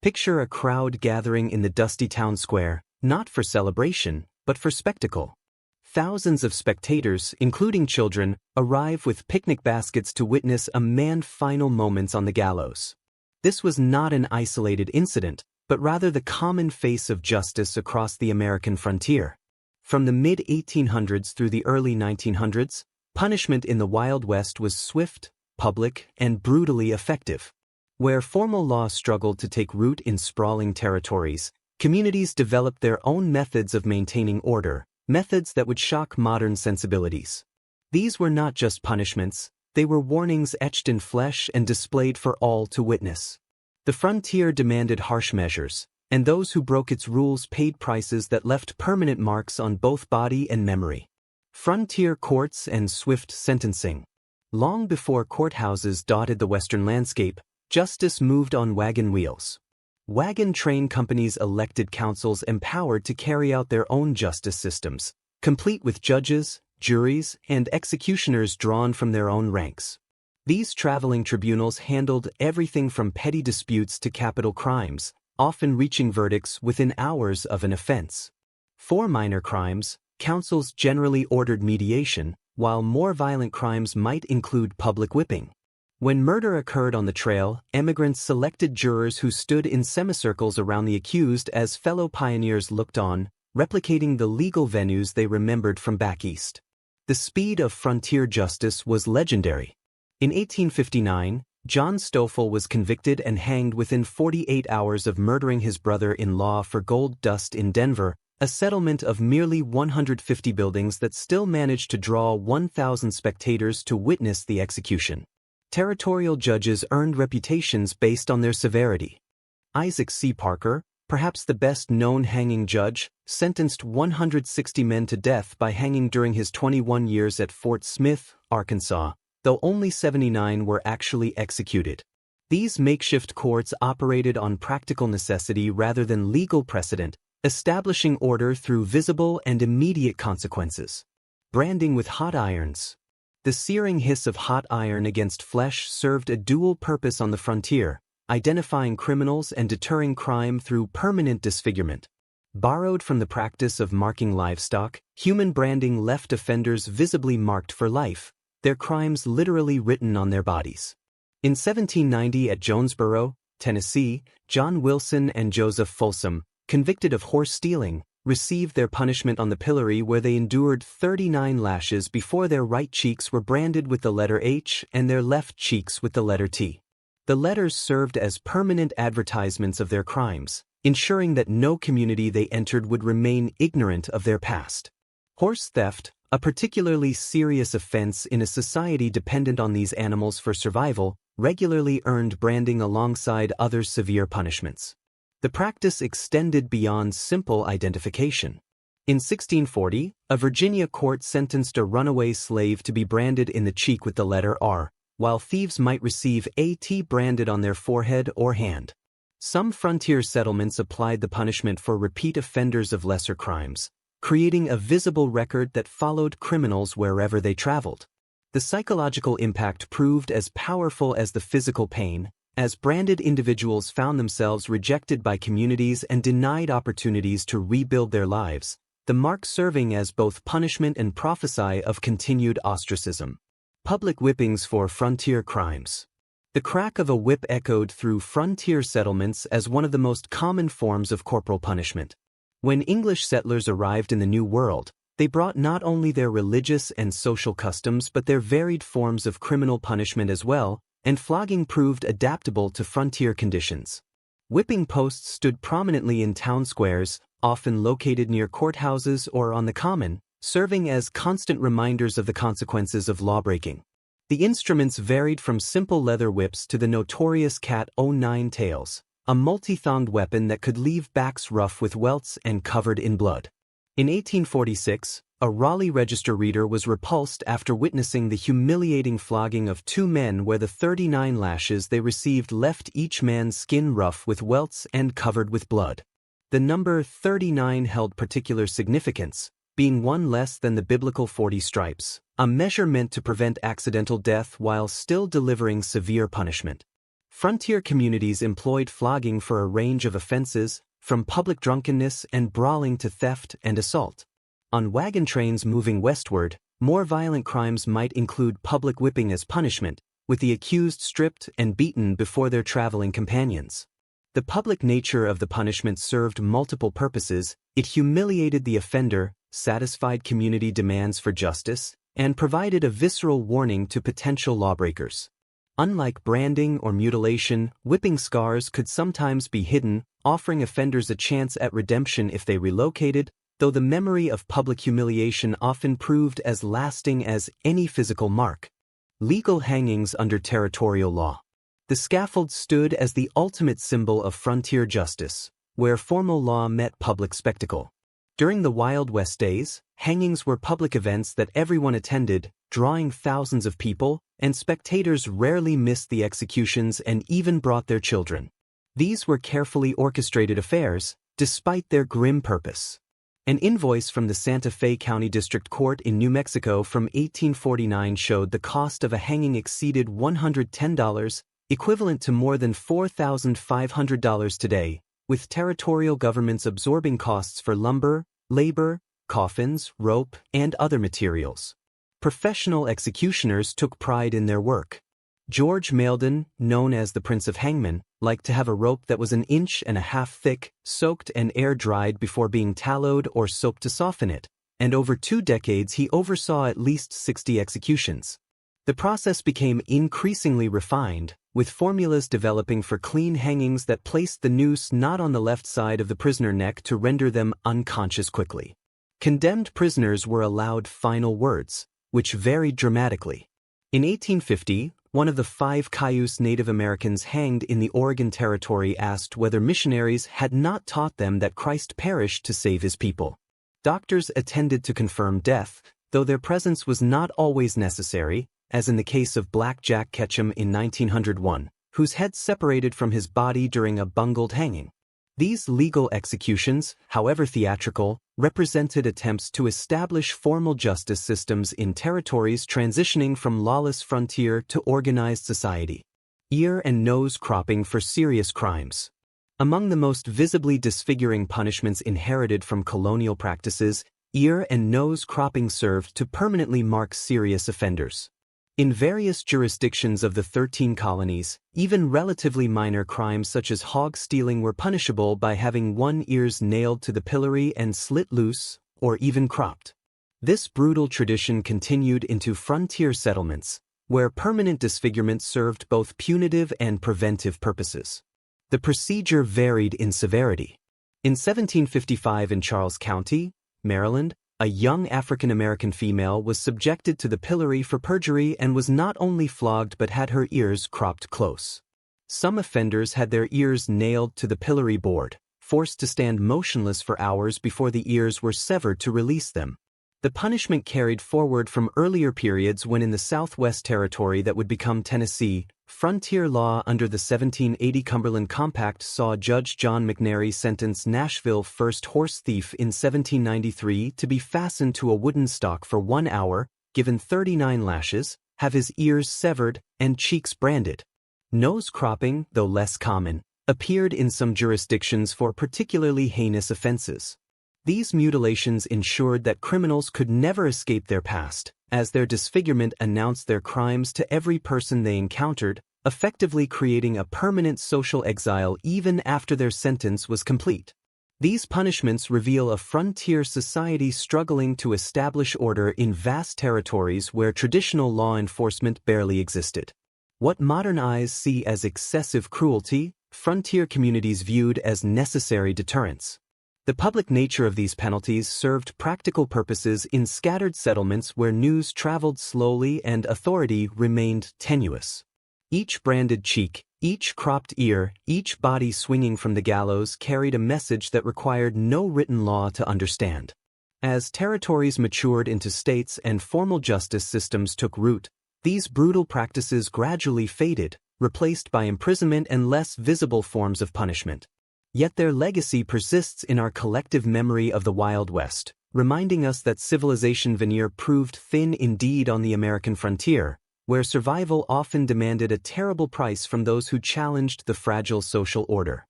Picture a crowd gathering in the dusty town square, not for celebration, but for spectacle. Thousands of spectators, including children, arrive with picnic baskets to witness a man's final moments on the gallows. This was not an isolated incident, but rather the common face of justice across the American frontier. From the mid-1800s through the early 1900s, punishment in the Wild West was swift, public, and brutally effective. Where formal law struggled to take root in sprawling territories, communities developed their own methods of maintaining order, methods that would shock modern sensibilities. These were not just punishments, they were warnings etched in flesh and displayed for all to witness. The frontier demanded harsh measures, and those who broke its rules paid prices that left permanent marks on both body and memory. Frontier courts and swift sentencing. Long before courthouses dotted the western landscape, justice moved on wagon wheels. Wagon train companies elected councils empowered to carry out their own justice systems, complete with judges, juries, and executioners drawn from their own ranks. These traveling tribunals handled everything from petty disputes to capital crimes, often reaching verdicts within hours of an offense. For minor crimes, councils generally ordered mediation, while more violent crimes might include public whipping. When murder occurred on the trail, emigrants selected jurors who stood in semicircles around the accused as fellow pioneers looked on, replicating the legal venues they remembered from back east. The speed of frontier justice was legendary. In 1859, John Stoffel was convicted and hanged within 48 hours of murdering his brother-in-law for gold dust in Denver, a settlement of merely 150 buildings that still managed to draw 1,000 spectators to witness the execution. Territorial judges earned reputations based on their severity. Isaac C. Parker, perhaps the best-known hanging judge, sentenced 160 men to death by hanging during his 21 years at Fort Smith, Arkansas, though only 79 were actually executed. These makeshift courts operated on practical necessity rather than legal precedent, establishing order through visible and immediate consequences. Branding with hot irons. The searing hiss of hot iron against flesh served a dual purpose on the frontier, identifying criminals and deterring crime through permanent disfigurement. Borrowed from the practice of marking livestock, human branding left offenders visibly marked for life, their crimes literally written on their bodies. In 1790 at Jonesboro, Tennessee, John Wilson and Joseph Folsom, convicted of horse stealing, received their punishment on the pillory where they endured 39 lashes before their right cheeks were branded with the letter H and their left cheeks with the letter T. The letters served as permanent advertisements of their crimes, ensuring that no community they entered would remain ignorant of their past. Horse theft, a particularly serious offense in a society dependent on these animals for survival, regularly earned branding alongside other severe punishments. The practice extended beyond simple identification. In 1640, a Virginia court sentenced a runaway slave to be branded in the cheek with the letter R, while thieves might receive AT branded on their forehead or hand. Some frontier settlements applied the punishment for repeat offenders of lesser crimes, creating a visible record that followed criminals wherever they traveled. The psychological impact proved as powerful as the physical pain, as branded individuals found themselves rejected by communities and denied opportunities to rebuild their lives, the mark serving as both punishment and prophecy of continued ostracism. Public whippings for frontier crimes. The crack of a whip echoed through frontier settlements as one of the most common forms of corporal punishment. When English settlers arrived in the New World, they brought not only their religious and social customs but their varied forms of criminal punishment as well, and flogging proved adaptable to frontier conditions. Whipping posts stood prominently in town squares, often located near courthouses or on the common, serving as constant reminders of the consequences of lawbreaking. The instruments varied from simple leather whips to the notorious cat o' nine tails, a multi-thonged weapon that could leave backs rough with welts and covered in blood. In 1846, a Raleigh Register reader was repulsed after witnessing the humiliating flogging of two men where the 39 lashes they received left each man's skin rough with welts and covered with blood. The number 39 held particular significance, being one less than the biblical 40 stripes, a measure meant to prevent accidental death while still delivering severe punishment. Frontier communities employed flogging for a range of offenses, from public drunkenness and brawling to theft and assault. On wagon trains moving westward, more violent crimes might include public whipping as punishment, with the accused stripped and beaten before their traveling companions. The public nature of the punishment served multiple purposes. It humiliated the offender, satisfied community demands for justice, and provided a visceral warning to potential lawbreakers. Unlike branding or mutilation, whipping scars could sometimes be hidden, offering offenders a chance at redemption if they relocated, though the memory of public humiliation often proved as lasting as any physical mark. Legal hangings under territorial law. The scaffold stood as the ultimate symbol of frontier justice, where formal law met public spectacle. During the Wild West days, hangings were public events that everyone attended, drawing thousands of people, and spectators rarely missed the executions and even brought their children. These were carefully orchestrated affairs, despite their grim purpose. An invoice from the Santa Fe County District Court in New Mexico from 1849 showed the cost of a hanging exceeded $110, equivalent to more than $4,500 today, with territorial governments absorbing costs for lumber, labor, coffins, rope, and other materials. Professional executioners took pride in their work. George Mailden, known as the Prince of Hangmen, liked to have a rope that was 1.5 inches thick, soaked and air-dried before being tallowed or soaked to soften it, and over 2 decades he oversaw at least 60 executions. The process became increasingly refined, with formulas developing for clean hangings that placed the noose not on the left side of the prisoner's neck to render them unconscious quickly. Condemned prisoners were allowed final words, which varied dramatically. In 1850, one of the 5 Cayuse Native Americans hanged in the Oregon Territory asked whether missionaries had not taught them that Christ perished to save his people. Doctors attended to confirm death, though their presence was not always necessary, as in the case of Black Jack Ketchum in 1901, whose head separated from his body during a bungled hanging. These legal executions, however theatrical, represented attempts to establish formal justice systems in territories transitioning from lawless frontier to organized society. Ear and nose cropping for serious crimes. Among the most visibly disfiguring punishments inherited from colonial practices, ear and nose cropping served to permanently mark serious offenders. In various jurisdictions of the 13 colonies, even relatively minor crimes such as hog stealing were punishable by having one ears nailed to the pillory and slit loose, or even cropped. This brutal tradition continued into frontier settlements, where permanent disfigurement served both punitive and preventive purposes. The procedure varied in severity. In 1755 in Charles County, Maryland, a young African-American female was subjected to the pillory for perjury and was not only flogged but had her ears cropped close. Some offenders had their ears nailed to the pillory board, forced to stand motionless for hours before the ears were severed to release them. The punishment carried forward from earlier periods when in the Southwest Territory that would become Tennessee, frontier law under the 1780 Cumberland Compact saw Judge John McNary sentence Nashville first horse thief in 1793 to be fastened to a wooden stock for 1 hour, given 39 lashes, have his ears severed, and cheeks branded. Nose cropping, though less common, appeared in some jurisdictions for particularly heinous offenses. These mutilations ensured that criminals could never escape their past, as their disfigurement announced their crimes to every person they encountered, effectively creating a permanent social exile even after their sentence was complete. These punishments reveal a frontier society struggling to establish order in vast territories where traditional law enforcement barely existed. What modern eyes see as excessive cruelty, frontier communities viewed as necessary deterrents. The public nature of these penalties served practical purposes in scattered settlements where news traveled slowly and authority remained tenuous. Each branded cheek, each cropped ear, each body swinging from the gallows carried a message that required no written law to understand. As territories matured into states and formal justice systems took root, these brutal practices gradually faded, replaced by imprisonment and less visible forms of punishment. Yet their legacy persists in our collective memory of the Wild West, reminding us that civilization veneer proved thin indeed on the American frontier, where survival often demanded a terrible price from those who challenged the fragile social order.